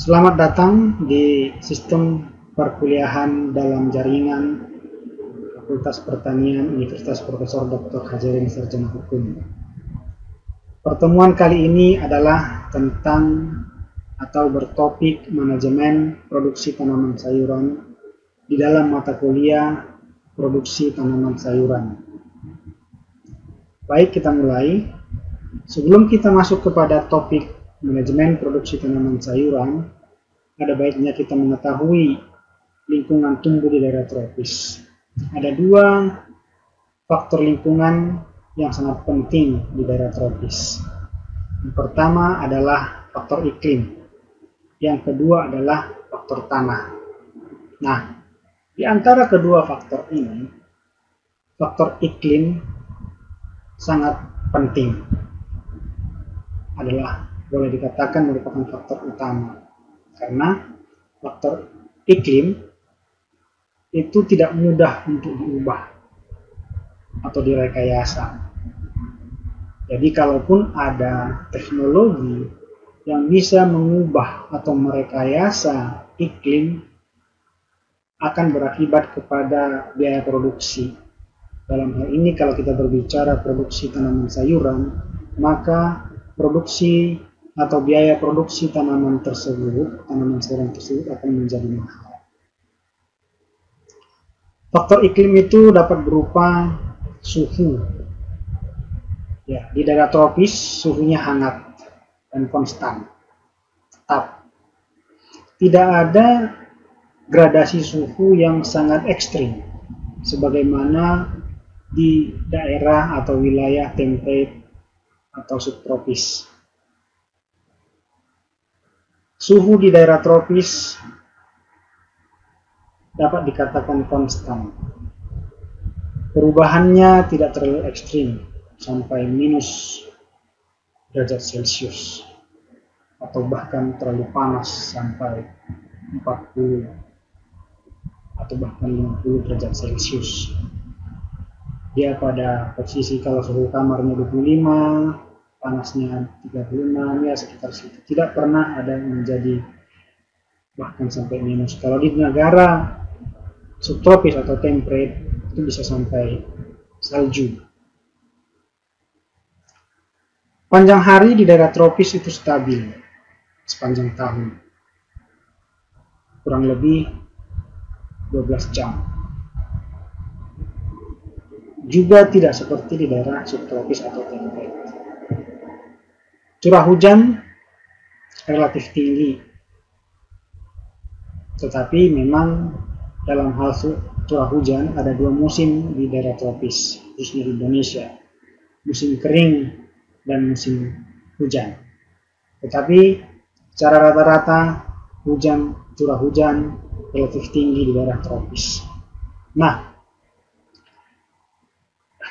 Selamat datang di sistem perkuliahan dalam jaringan Fakultas Pertanian Universitas Profesor Dr. Hajarin Sarjana Hukum. Pertemuan kali ini adalah tentang atau bertopik manajemen produksi tanaman sayuran di dalam mata kuliah produksi tanaman sayuran. Baik, kita mulai. Sebelum kita masuk kepada topik manajemen produksi tanaman sayuran, ada baiknya kita mengetahui lingkungan tumbuh di daerah tropis. Ada dua faktor lingkungan yang sangat penting di daerah tropis. Yang pertama adalah faktor iklim. Yang kedua adalah faktor tanah. Nah, di antara kedua faktor ini, faktor iklim sangat penting. Adalah boleh dikatakan merupakan faktor utama, karena faktor iklim itu tidak mudah untuk diubah atau direkayasa. Jadi kalaupun ada teknologi yang bisa mengubah atau merekayasa iklim, akan berakibat kepada biaya produksi. Dalam hal ini kalau kita berbicara produksi tanaman sayuran, maka produksi atau biaya produksi tanaman sayuran tersebut akan menjadi mahal. Faktor iklim itu dapat berupa suhu. Ya, di daerah tropis suhunya hangat dan konstan, tetap. Tidak ada gradasi suhu yang sangat ekstrim, sebagaimana di daerah atau wilayah temperate atau subtropis. Suhu di daerah tropis dapat dikatakan konstan. Perubahannya tidak terlalu ekstrim, sampai minus derajat Celcius, atau bahkan terlalu panas sampai 40 atau bahkan 50 derajat Celcius. Dia pada posisi kalau suhu kamarnya 25, panasnya 36, ya sekitar situ. Tidak pernah ada yang menjadi bahkan sampai minus. Kalau di negara subtropis atau temperate itu bisa sampai salju. Panjang hari di daerah tropis itu stabil sepanjang tahun, kurang lebih 12 jam. Juga tidak seperti di daerah subtropis atau temperate. Curah hujan relatif tinggi, tetapi memang dalam hal curah hujan ada dua musim di daerah tropis, khususnya di Indonesia, musim kering dan musim hujan. Tetapi secara rata-rata curah hujan relatif tinggi di daerah tropis. Nah,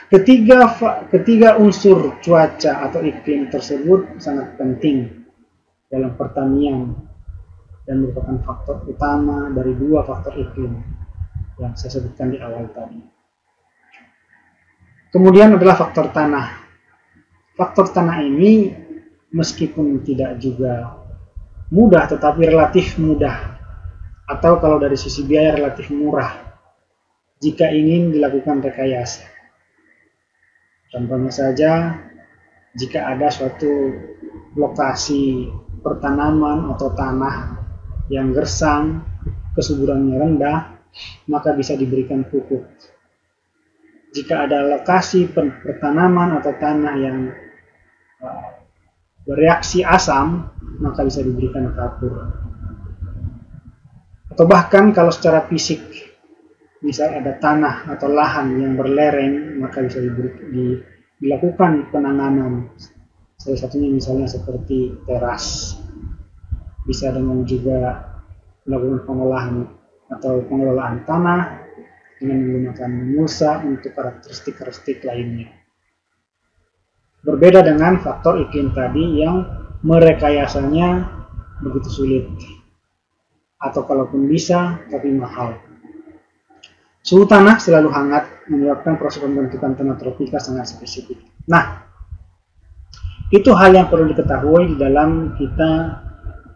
ketiga unsur cuaca atau iklim tersebut sangat penting dalam pertanian dan merupakan faktor utama dari dua faktor iklim yang saya sebutkan di awal tadi. Kemudian adalah faktor tanah. Faktor tanah ini meskipun tidak juga mudah, tetapi relatif mudah, atau kalau dari sisi biaya relatif murah jika ingin dilakukan rekayasa. Contohnya saja, jika ada suatu lokasi pertanaman atau tanah yang gersang, kesuburannya rendah, maka bisa diberikan pupuk. Jika ada lokasi pertanaman atau tanah yang bereaksi asam, maka bisa diberikan kapur. Atau bahkan kalau secara fisik, misal ada tanah atau lahan yang berlereng, maka bisa dilakukan penanganan. Salah satunya misalnya seperti teras. Bisa dengan juga melakukan pengolahan atau pengelolaan tanah dengan menggunakan mulsa untuk karakteristik lainnya. Berbeda dengan faktor iklim tadi yang merekayasanya begitu sulit, atau kalaupun bisa tapi mahal. Suhu tanah selalu hangat menyebabkan proses pembentukan tanah tropika sangat spesifik. Nah, itu hal yang perlu diketahui di dalam kita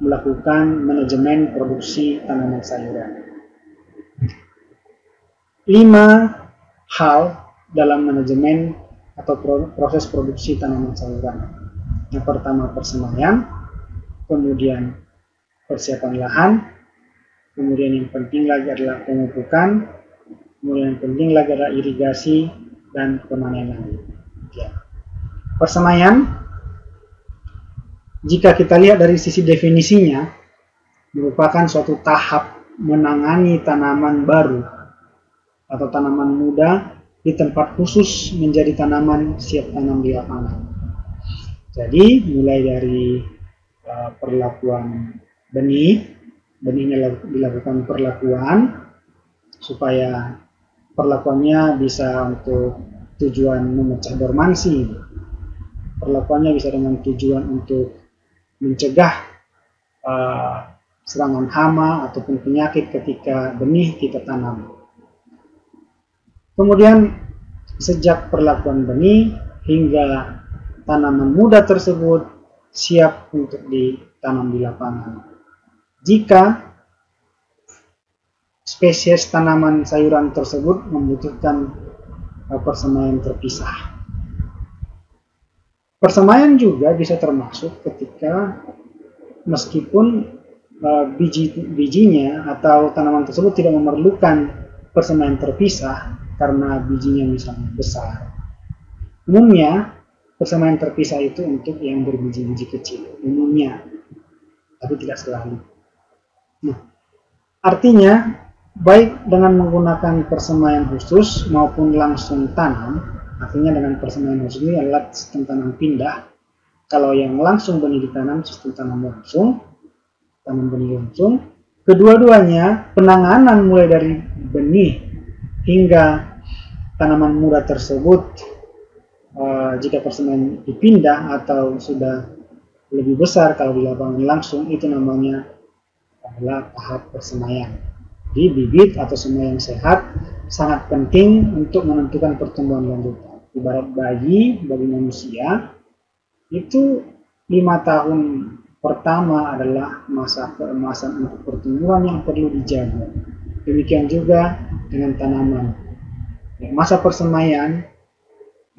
melakukan manajemen produksi tanaman sayuran. 5 hal dalam manajemen atau proses produksi tanaman sayuran. Yang pertama persemaian, kemudian persiapan lahan, kemudian yang penting lagi adalah pemupukan, kemudian yang penting lagi adalah irigasi dan pemanenan. Ya. Persemaian, jika kita lihat dari sisi definisinya, merupakan suatu tahap menangani tanaman baru atau tanaman muda di tempat khusus menjadi tanaman siap tanam di lapangan. Jadi mulai dari perlakuan benihnya dilakukan perlakuan supaya perlakuannya bisa untuk tujuan memecah dormansi, perlakuannya bisa dengan tujuan untuk mencegah serangan hama ataupun penyakit ketika benih kita tanam. Kemudian sejak perlakuan benih hingga tanaman muda tersebut siap untuk ditanam di lapangan. Jika spesies tanaman sayuran tersebut membutuhkan persemaian terpisah. Persemaian juga bisa termasuk ketika meskipun bijinya atau tanaman tersebut tidak memerlukan persemaian terpisah karena bijinya misalnya besar. Umumnya persemaian terpisah itu untuk yang berbiji-biji kecil, umumnya, tapi tidak selalu. Nah, artinya baik dengan menggunakan persemaian khusus maupun langsung tanam, artinya dengan persemaian khusus ini adalah sistem tanam pindah. Kalau yang langsung benih ditanam, sistem tanam langsung, tanam benih langsung. Kedua-duanya penanganan mulai dari benih hingga tanaman muda tersebut, jika persemaian dipindah atau sudah lebih besar kalau di lapangan langsung, itu namanya adalah tahap persemaian. Di bibit atau semai yang sehat sangat penting untuk menentukan pertumbuhan lanjutan. Ibarat bagi manusia itu 5 tahun pertama adalah masa keemasan untuk pertumbuhan yang perlu dijaga. Demikian juga dengan tanaman. Masa persemaian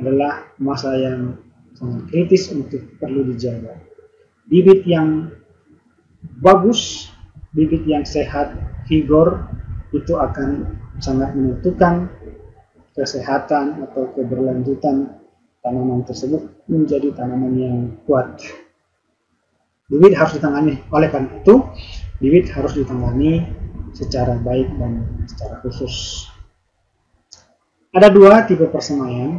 adalah masa yang sangat kritis untuk perlu dijaga. Bibit yang bagus, bibit yang sehat, vigor, itu akan sangat menentukan kesehatan atau keberlanjutan tanaman tersebut menjadi tanaman yang kuat. Bibit harus ditangani, oleh karena itu bibit harus ditangani secara baik dan secara khusus. Ada 2 tipe persemaian,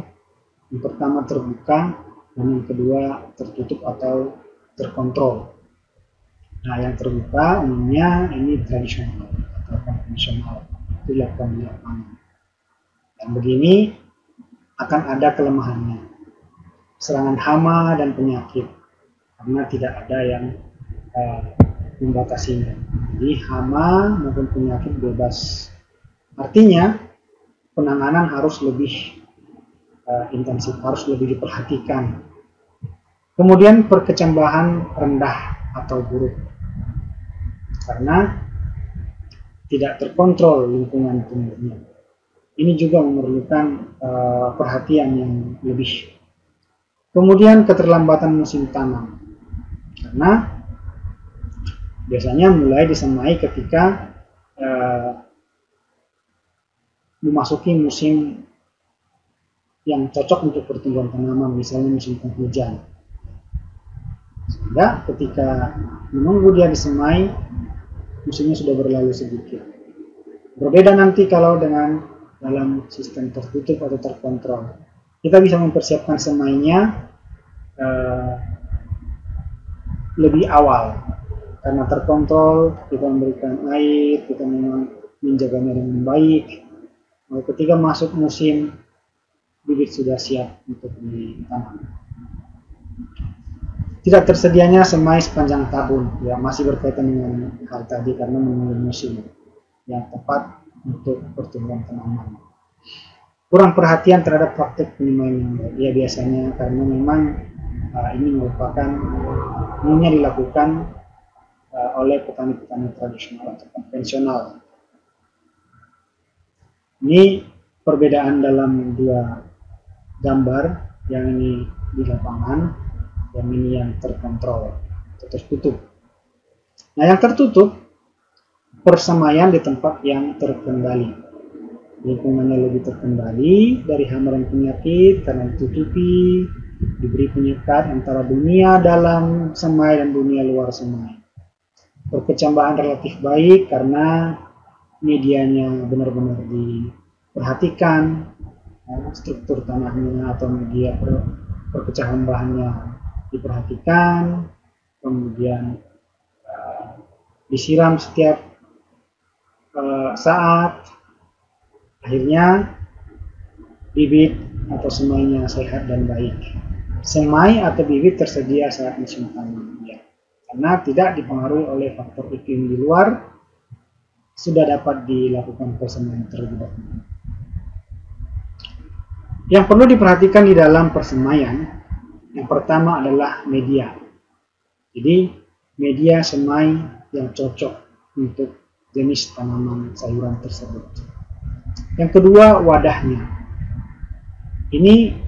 yang pertama terbuka dan yang kedua tertutup atau terkontrol. Nah, yang terbuka umumnya ini tradisional atau konvensional, dilakukan di lapangan. Dan begini akan ada kelemahannya, serangan hama dan penyakit, karena tidak ada yang membatasinya. Jadi hama maupun penyakit bebas. Artinya penanganan harus lebih intensif, harus lebih diperhatikan. Kemudian perkecambahan rendah atau buruk, karena tidak terkontrol lingkungan tumbuhnya. Ini juga memerlukan perhatian yang lebih. Kemudian keterlambatan musim tanam, karena biasanya mulai disemai ketika memasuki musim yang cocok untuk pertumbuhan tanaman, misalnya musim penghujan. Sehingga ketika menunggu dia disemai, musimnya sudah berlalu sedikit. Berbeda nanti kalau dengan dalam sistem tertutup atau terkontrol. Kita bisa mempersiapkan semainya lebih awal. Karena terkontrol, kita memberikan air, kita memang menjaganya dengan baik. Ketika masuk musim, bibit sudah siap untuk ditanam. Tidak tersedianya semai sepanjang tahun, ya masih berkaitan dengan hal tadi karena menunggu musim yang tepat untuk pertumbuhan tanaman. Kurang perhatian terhadap praktik penyemaian, ya biasanya karena memang ini merupakan umumnya dilakukan oleh petani-petani tradisional atau konvensional. Ini perbedaan dalam dua gambar, yang ini di lapangan, yang ini yang terkontrol atau tertutup. Nah, yang tertutup persemaian di tempat yang terkendali, lingkungannya lebih terkendali dari hama dan penyakit karena ditutupi, diberi penyekat antara dunia dalam semai dan dunia luar semai. Perkecambahan relatif baik karena medianya benar-benar diperhatikan, struktur tanahnya atau media perkecambahannya diperhatikan, kemudian disiram setiap saat, akhirnya bibit atau semainya sehat dan baik. Semai atau bibit tersedia saat musim tanam, ya. Karena tidak dipengaruhi oleh faktor iklim di luar, sudah dapat dilakukan persemaian terlebih dahulu. Yang perlu diperhatikan di dalam persemaian, yang pertama adalah media. Jadi media semai yang cocok untuk jenis tanaman sayuran tersebut. Yang kedua, wadahnya. Ini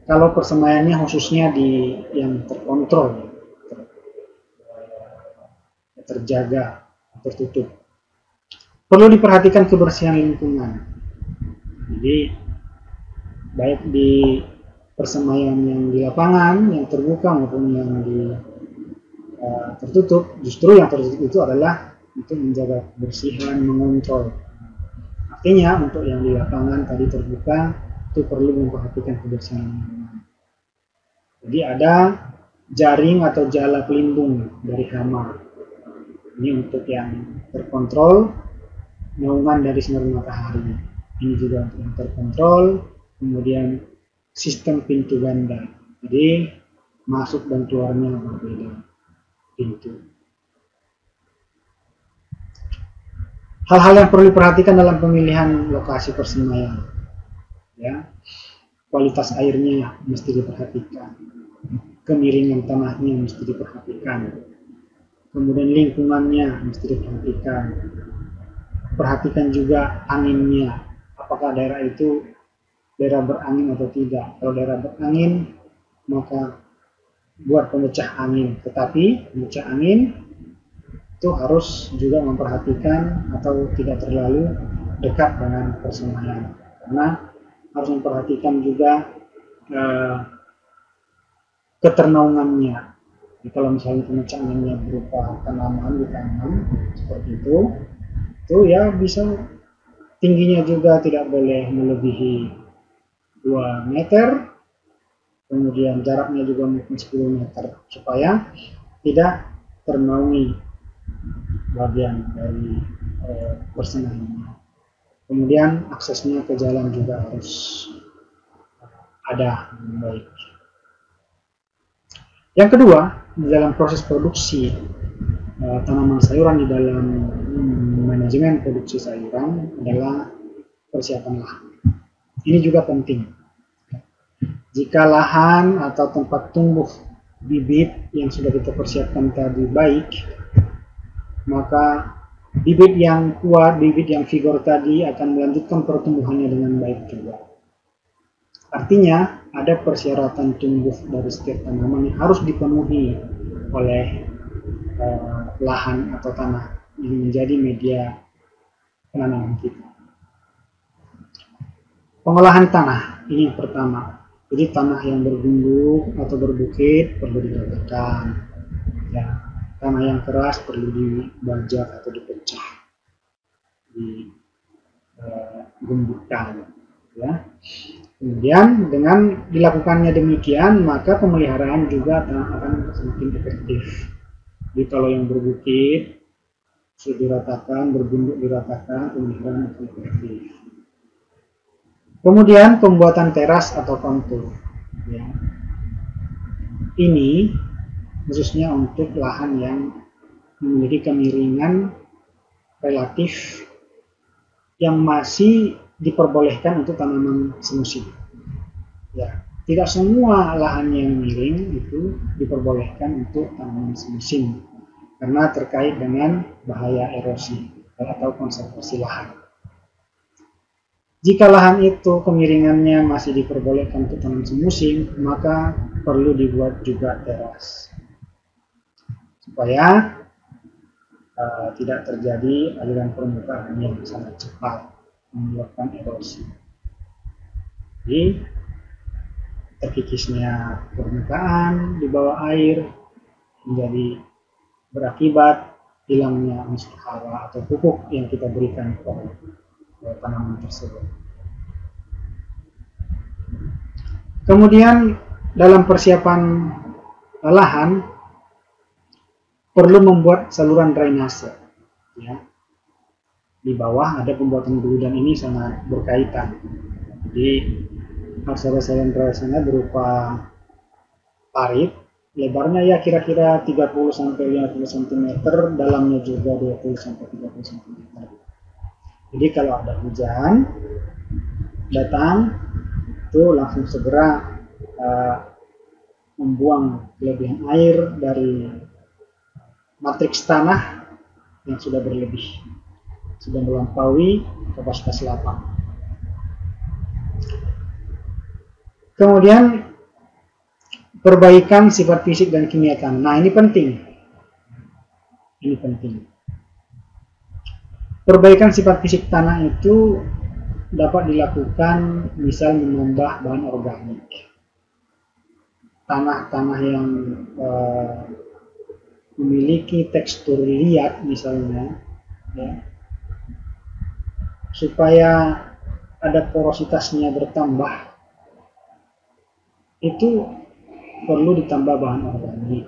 kalau persemaiannya khususnya di yang terkontrol, terjaga, tertutup. Perlu diperhatikan kebersihan lingkungan. Jadi baik di persemaian yang di lapangan, yang terbuka maupun yang di tertutup, justru yang tertutup itu adalah untuk menjaga kebersihan, mengontrol. Artinya untuk yang di lapangan tadi terbuka itu perlu memperhatikan kebersihan lingkungan. Jadi ada jaring atau jala pelindung dari hama. Ini untuk yang terkontrol, naungan dari sinar matahari. Ini juga untuk yang terkontrol. Kemudian sistem pintu ganda. Jadi masuk dan keluarnya berbeda pintu. Hal-hal yang perlu diperhatikan dalam pemilihan lokasi persemaian, ya, kualitas airnya mesti diperhatikan, kemiringan tanahnya mesti diperhatikan, kemudian lingkungannya mesti diperhatikan. Perhatikan juga anginnya, apakah daerah itu daerah berangin atau tidak. Kalau daerah berangin, maka buat pemecah angin. Tetapi pemecah angin itu harus juga memperhatikan atau tidak terlalu dekat dengan persemaian, karena harus memperhatikan juga keternaungannya. Jadi kalau misalnya pemecah anginnya berupa tanaman ditanam seperti itu ya bisa tingginya juga tidak boleh melebihi 2 meter, kemudian jaraknya juga mungkin 10 meter supaya tidak ternaungi bagian dari persemaiannya. Kemudian aksesnya ke jalan juga harus ada baik. Yang kedua, di dalam proses produksi tanaman sayuran, di dalam manajemen produksi sayuran adalah persiapan lahan. Ini juga penting. Jika lahan atau tempat tumbuh bibit yang sudah kita persiapkan tadi baik, maka bibit yang kuat, bibit yang vigor tadi akan melanjutkan pertumbuhannya dengan baik juga. Artinya ada persyaratan tumbuh dari setiap tanaman yang harus dipenuhi oleh lahan atau tanah yang menjadi media penanaman kita. Pengolahan tanah ini yang pertama. Jadi tanah yang bergunduk atau berbukit perlu diratakan. Ya, tanah yang keras perlu dibajak atau dipecah, digembukkan. Ya. Kemudian dengan dilakukannya demikian, maka pemeliharaan juga akan semakin efektif. Jadi kalau yang berbukit sudah diratakan, bergunduk diratakan, pemeliharaan akan efektif. Kemudian pembuatan teras atau kontur. Ya. Ini khususnya untuk lahan yang memiliki kemiringan relatif yang masih diperbolehkan untuk tanaman semusim. Ya, tidak semua lahan yang miring itu diperbolehkan untuk tanaman semusim. karena terkait dengan bahaya erosi atau konservasi lahan. Jika lahan itu kemiringannya masih diperbolehkan untuk tanam semusim, maka perlu dibuat juga teras supaya tidak terjadi aliran permukaan yang sangat cepat menyebabkan erosi. Jadi terkikisnya permukaan di bawah air menjadi berakibat hilangnya unsur hara atau pupuk yang kita berikan kepada tanaman tersebut. Kemudian dalam persiapan lahan perlu membuat saluran drainase. Ya. Di bawah ada pembuatan hulu dan ini sangat berkaitan. Jadi saluran drainasenya berupa parit, lebarnya ya kira-kira 30-50 cm, dalamnya juga 20-30 cm. Jadi kalau ada hujan datang, itu langsung segera membuang kelebihan air dari matriks tanah yang sudah berlebih, sudah melampaui kapasitas lapang. Kemudian perbaikan sifat fisik dan kimia tanah. Nah, ini penting. Ini penting. Perbaikan sifat fisik tanah itu dapat dilakukan misal menambah bahan organik. Tanah-tanah yang memiliki tekstur liat misalnya, ya, supaya ada porositasnya bertambah, itu perlu ditambah bahan organik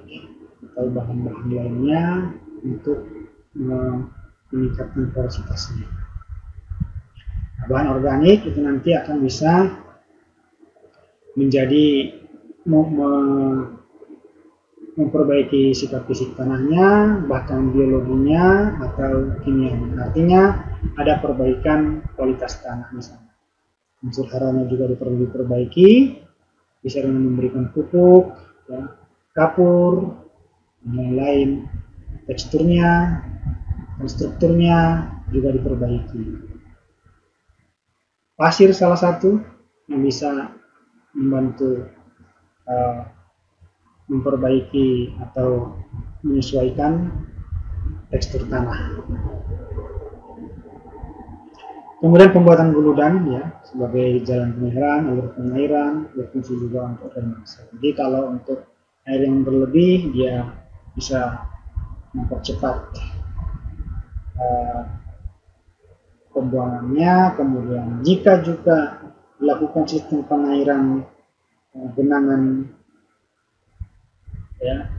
atau bahan-bahan lainnya untuk meningkatkan porositasnya. Bahan organik itu nanti akan bisa menjadi memperbaiki sifat fisik tanahnya, bahkan biologinya atau kimianya. Artinya ada perbaikan kualitas tanah misalnya. Unsur haranya juga perlu diperbaiki, bisa dengan memberikan pupuk, ya, kapur, dan lain-lain. Teksturnya dan strukturnya juga diperbaiki. Pasir salah satu yang bisa membantu memperbaiki atau menyesuaikan tekstur tanah. Kemudian pembuatan guludan ya sebagai jalan pengairan, alur pengairan, berfungsi juga untuk drainase. Jadi kalau untuk air yang berlebih dia bisa mempercepat pembuangannya. Kemudian jika juga dilakukan sistem pengairan genangan ya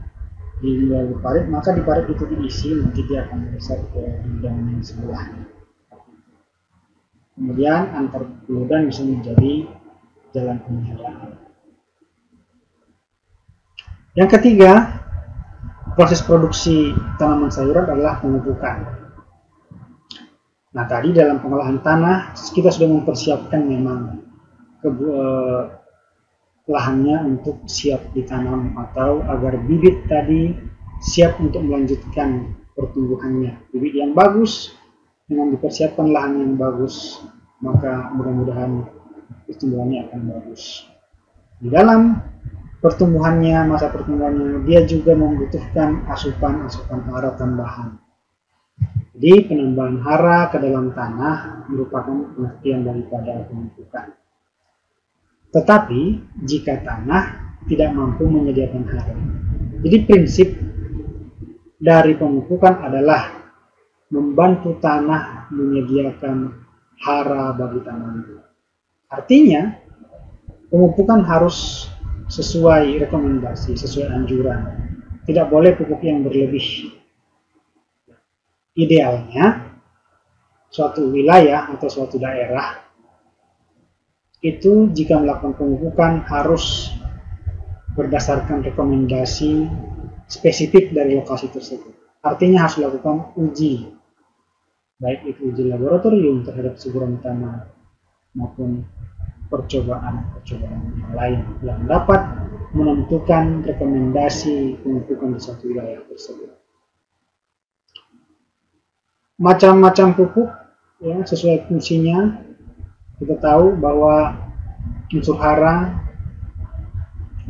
di melalui parit, maka di parit itu diisi, nanti dia akan meresap ke gudang yang sebelahnya. Kemudian antar guludan bisa menjadi jalan pengairan. Yang ketiga, proses produksi tanaman sayuran adalah pemupukan. Nah, tadi dalam pengolahan tanah kita sudah mempersiapkan memang lahannya untuk siap ditanam atau agar bibit tadi siap untuk melanjutkan pertumbuhannya. Bibit yang bagus dengan dipersiapkan lahan yang bagus, maka mudah-mudahan pertumbuhannya akan bagus. Di dalam pertumbuhannya, masa pertumbuhannya, dia juga membutuhkan asupan hara tambahan. Jadi penambahan hara ke dalam tanah merupakan pengertian daripada pemupukan. Tetapi jika tanah tidak mampu menyediakan hara, jadi prinsip dari pemupukan adalah membantu tanah menyediakan hara bagi tanaman. Artinya pemupukan harus sesuai rekomendasi, sesuai anjuran. Tidak boleh pupuk yang berlebih. Idealnya suatu wilayah atau suatu daerah itu jika melakukan pemupukan harus berdasarkan rekomendasi spesifik dari lokasi tersebut. Artinya harus dilakukan uji, baik itu uji laboratorium terhadap kesuburan tanah maupun percobaan yang lain yang dapat menentukan rekomendasi pemupukan di suatu wilayah tersebut. macam-macam pupuk ya sesuai fungsinya. Kita tahu bahwa unsur hara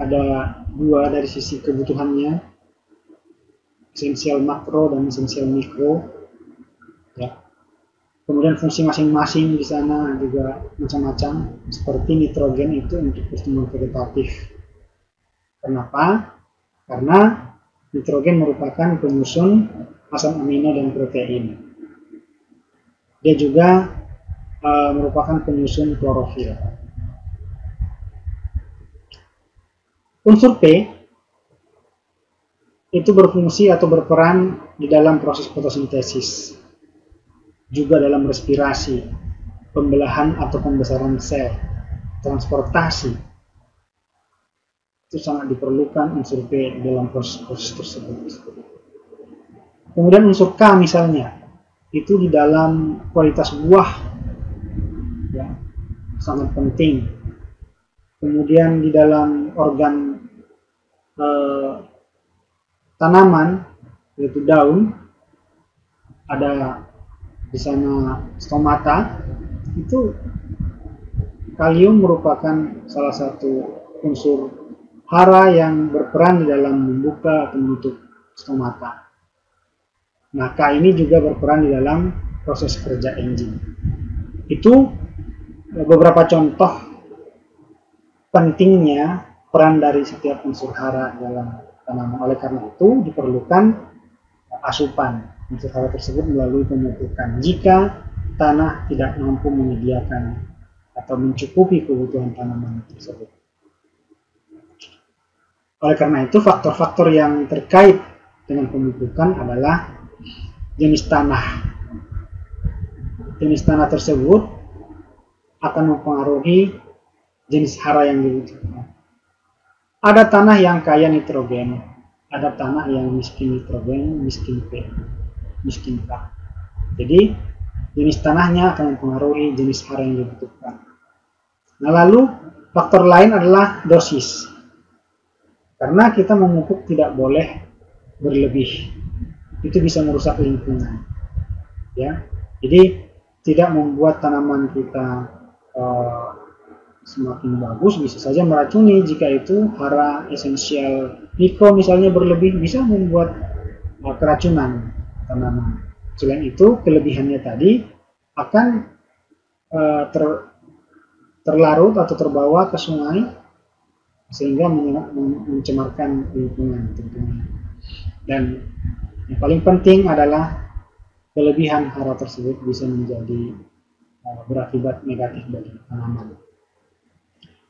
ada dua dari sisi kebutuhannya, esensial makro dan esensial mikro. Ya. Kemudian fungsi masing-masing di sana juga macam-macam, seperti nitrogen itu untuk pertumbuhan vegetatif. Kenapa? Karena nitrogen merupakan penyusun asam amino dan protein. Dia juga merupakan penyusun klorofil. Unsur P itu berfungsi atau berperan di dalam proses fotosintesis, juga dalam respirasi, pembelahan atau pembesaran sel, transportasi. Itu sangat diperlukan unsur P dalam proses-proses tersebut. Kemudian unsur K misalnya, itu di dalam kualitas buah, ya, sangat penting. Kemudian di dalam organ tanaman, yaitu daun, ada di sana stomata. Itu kalium merupakan salah satu unsur hara yang berperan di dalam membuka atau menutup stomata. Nah, K ini juga berperan di dalam proses kerja enzim. Itu beberapa contoh pentingnya peran dari setiap unsur hara dalam tanaman. Oleh karena itu diperlukan asupan unsur hara tersebut melalui pemupukan jika tanah tidak mampu menyediakan atau mencukupi kebutuhan tanaman tersebut. Oleh karena itu faktor-faktor yang terkait dengan pemupukan adalah jenis tanah. Jenis tanah tersebut akan mempengaruhi jenis hara yang dibutuhkan. Ada tanah yang kaya nitrogen, ada tanah yang miskin nitrogen, miskin P, miskin K. Jadi jenis tanahnya akan mempengaruhi jenis hara yang dibutuhkan. Nah, lalu faktor lain adalah dosis. Karena kita memupuk tidak boleh berlebih. Itu bisa merusak lingkungan. Ya. Jadi tidak membuat tanaman kita semakin bagus, bisa saja meracuni jika itu hara esensial mikro misalnya berlebih, bisa membuat keracunan tanaman. Selain itu, kelebihannya tadi akan terlarut atau terbawa ke sungai sehingga mencemarkan lingkungan tentunya. Dan yang paling penting adalah kelebihan hara tersebut bisa menjadi berakibat negatif bagi tanaman.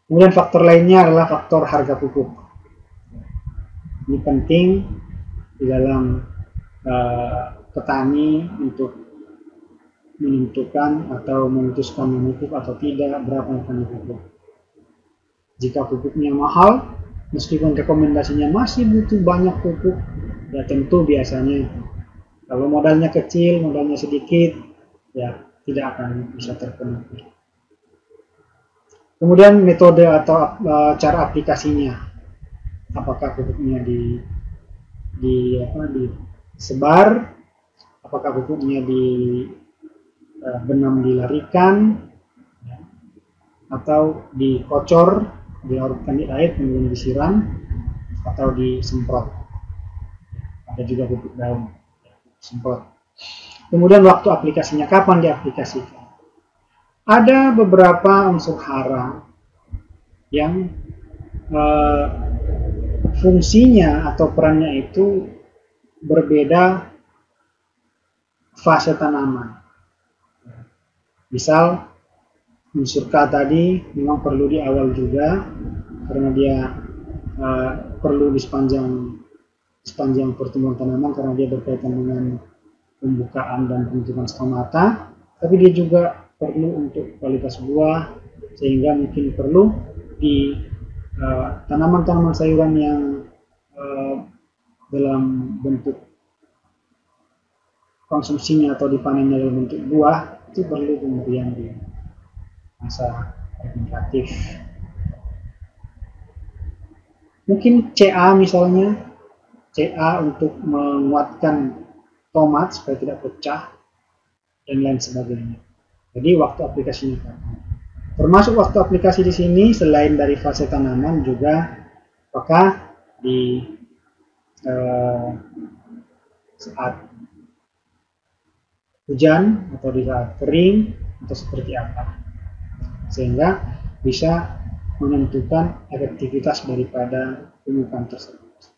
Kemudian faktor lainnya adalah faktor harga pupuk. Ini penting di dalam petani untuk menentukan atau memutuskan memupuk atau tidak, berapa yang akan dipupuk. Jika pupuknya mahal, meskipun rekomendasinya masih butuh banyak pupuk, ya tentu biasanya kalau modalnya kecil, modalnya sedikit, ya tidak akan bisa terpenuhi. Kemudian metode atau cara aplikasinya, apakah pupuknya disebar, apakah pupuknya benam dilarikan, atau dikocor, dilarutkan di air kemudian disiram, atau disemprot. Ada juga pupuk daun, semprot. Kemudian waktu aplikasinya, kapan diaplikasikan? Ada beberapa unsur hara yang fungsinya atau perannya itu berbeda fase tanaman. Misal unsur K tadi memang perlu di awal juga karena dia perlu di sepanjang pertumbuhan tanaman karena dia berkaitan dengan pembukaan dan pembentukan stomata, tapi dia juga perlu untuk kualitas buah, sehingga mungkin perlu di tanaman-tanaman sayuran yang dalam bentuk konsumsinya atau dipanennya dalam bentuk buah, itu perlu pemberian di masa vegetatif. Mungkin CA misalnya, CA untuk menguatkan tomat supaya tidak pecah, dan lain sebagainya. Jadi waktu aplikasinya kapan. Termasuk waktu aplikasi di sini selain dari fase tanaman juga apakah di saat hujan atau di saat kering atau seperti apa, sehingga bisa menentukan efektivitas daripada pemupukan tersebut.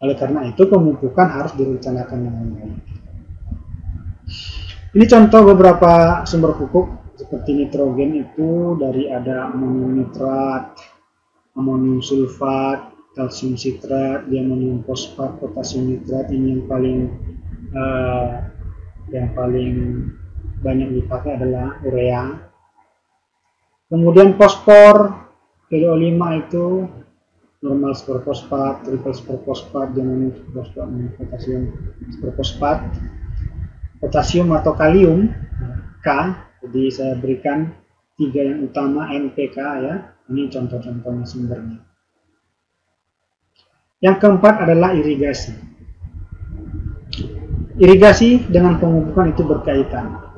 Oleh karena itu pemupukan harus direncanakan dengan baik. Ini contoh beberapa sumber pupuk seperti nitrogen itu dari ada amonium nitrat, amonium sulfat, kalsium sitrat, diamonium fosfat, potasium nitrat. Ini yang paling banyak dipakai adalah urea. Kemudian fosfor, PO5 itu normal superfosfat, triple superfosfat, diamonium superfosfat, potasium superfosfat. Potasium atau kalium K, jadi saya berikan 3 yang utama NPK ya. Ini contoh-contohnya sumbernya. Yang keempat adalah irigasi. Irigasi dengan pemupukan itu berkaitan.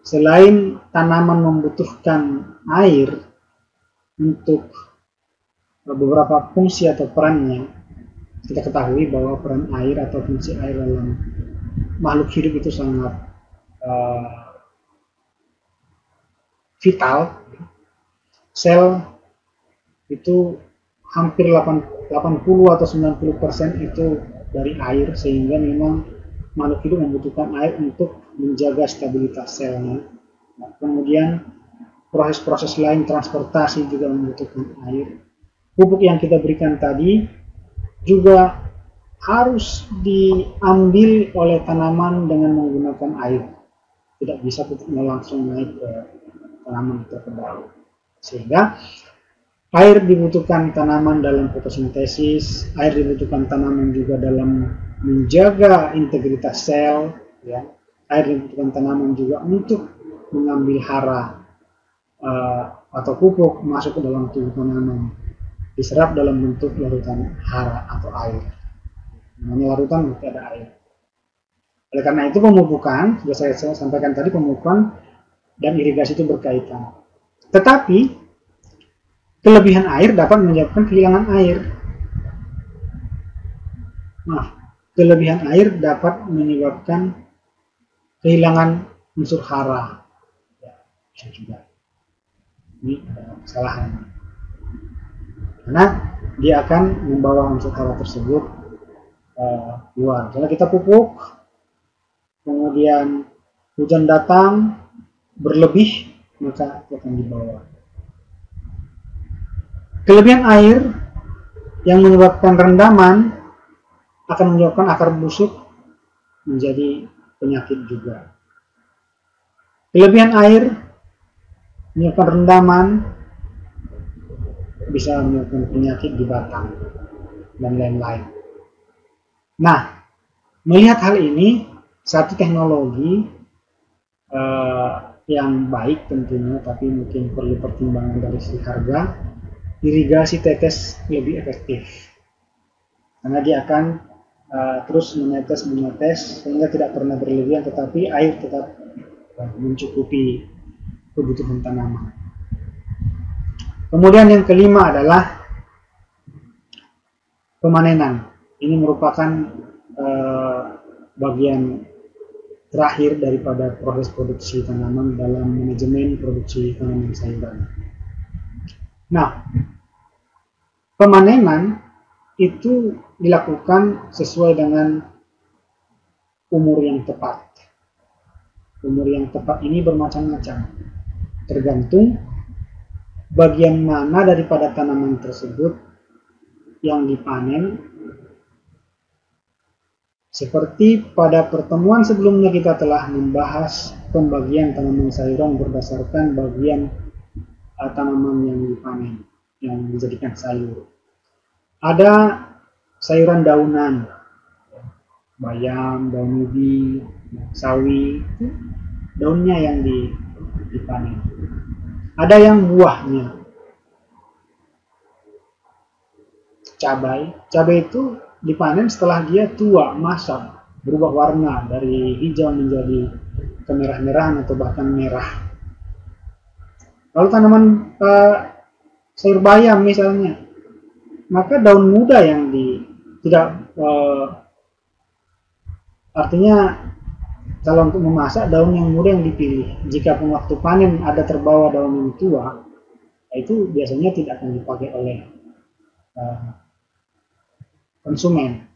Selain tanaman membutuhkan air untuk beberapa fungsi atau perannya, kita ketahui bahwa peran air atau fungsi air dalam makhluk hidup itu sangat vital. Sel itu hampir 80 atau 90% itu dari air, sehingga memang makhluk hidup membutuhkan air untuk menjaga stabilitas selnya. Nah, kemudian proses-proses lain transportasi juga membutuhkan air. Pupuk yang kita berikan tadi juga harus diambil oleh tanaman dengan menggunakan air. Tidak bisa pupuknya langsung naik ke tanaman atau ke daun. Sehingga air dibutuhkan tanaman dalam fotosintesis, air dibutuhkan tanaman juga dalam menjaga integritas sel, ya. Air dibutuhkan tanaman juga untuk mengambil hara atau pupuk masuk ke dalam tubuh tanaman, diserap dalam bentuk larutan hara atau air. Namanya larutan berarti ada air. Oleh karena itu pemupukan, sudah saya sampaikan tadi, pemupukan dan irigasi itu berkaitan. Tetapi kelebihan air dapat menyebabkan kehilangan air. Kelebihan air dapat menyebabkan kehilangan unsur hara. Ya, bisa juga. Ini adalah kesalahan. Karena dia akan membawa unsur hara tersebut keluar. Kalau kita pupuk, kemudian hujan datang berlebih, maka itu akan dibawa. Kelebihan air yang menyebabkan rendaman akan menyebabkan akar busuk menjadi penyakit juga. Kelebihan air menyebabkan rendaman bisa menyebabkan penyakit di batang dan lain-lain. Nah, melihat hal ini, satu teknologi yang baik tentunya, tapi mungkin perlu pertimbangan dari sisi harga, irigasi tetes lebih efektif. Karena dia akan terus menetes sehingga tidak pernah berlebihan, tetapi air tetap mencukupi kebutuhan tanaman. Kemudian yang kelima adalah pemanenan. Ini merupakan bagian terakhir daripada proses produksi tanaman dalam manajemen produksi tanaman sayuran. Nah, pemanenan itu dilakukan sesuai dengan umur yang tepat. Umur yang tepat ini bermacam-macam, tergantung bagian mana daripada tanaman tersebut yang dipanen. Seperti pada pertemuan sebelumnya kita telah membahas pembagian tanaman sayuran berdasarkan bagian tanaman yang dipanen, yang dijadikan sayur. Ada sayuran daunan, bayam, daun ubi, sawi, daunnya yang dipanen. Ada yang buahnya, cabai itu dipanen setelah dia tua, masak. berubah warna dari hijau menjadi kemerah-merahan atau bahkan merah. Kalau tanaman sayur bayam misalnya, maka daun muda yang tidak artinya kalau untuk memasak daun yang muda yang dipilih. Jika pun waktu panen ada terbawa daun yang tua, itu biasanya tidak akan dipakai oleh konsumen.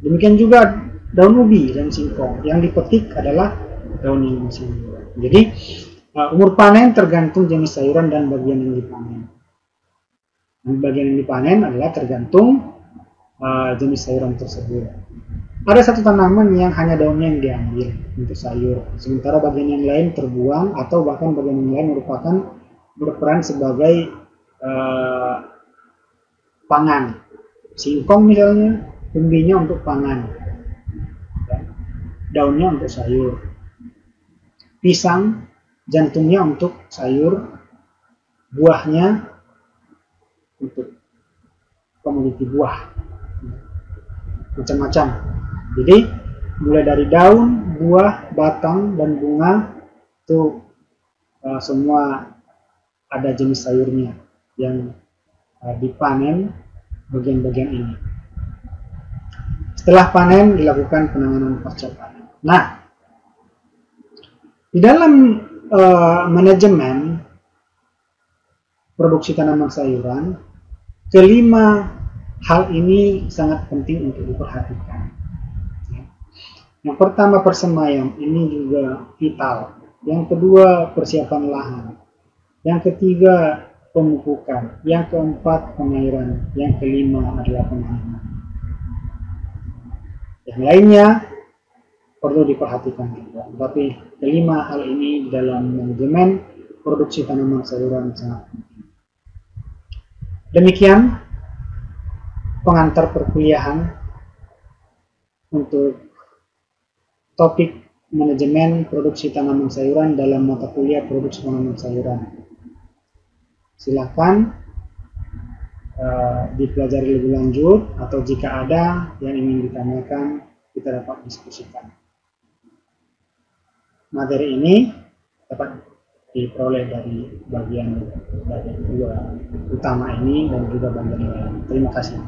Demikian juga daun ubi dan singkong yang dipetik adalah daun yang masih muda. Jadi umur panen tergantung jenis sayuran dan bagian yang dipanen. Dan bagian yang dipanen adalah tergantung jenis sayuran tersebut. Ada satu tanaman yang hanya daunnya yang diambil untuk sayur, sementara bagian yang lain terbuang atau bahkan bagian yang lain merupakan berperan sebagai pangan. Singkong misalnya, umbinya untuk pangan, daunnya untuk sayur. Pisang, jantungnya untuk sayur, buahnya untuk komoditi buah, macam-macam. Jadi mulai dari daun, buah, batang, dan bunga itu semua ada jenis sayurnya yang dipanen bagian-bagian ini. Setelah panen dilakukan penanganan pasca panen. Nah, di dalam manajemen produksi tanaman sayuran, kelima hal ini sangat penting untuk diperhatikan. Yang pertama persemaian, ini juga vital. Yang kedua persiapan lahan. Yang ketiga pemupukan. Yang keempat pengairan. Yang kelima adalah penanaman. Yang lainnya perlu diperhatikan juga. Tapi kelima hal ini dalam manajemen produksi tanaman sayuran sangat penting. Demikian pengantar perkuliahan untuk topik manajemen produksi tanaman sayuran dalam mata kuliah produksi tanaman sayuran. Silakan dipelajari lebih lanjut, atau jika ada yang ingin ditanyakan, kita dapat diskusikan. Materi ini dapat diperoleh dari bagian dua utama ini dan juga bagian lain. Terima kasih.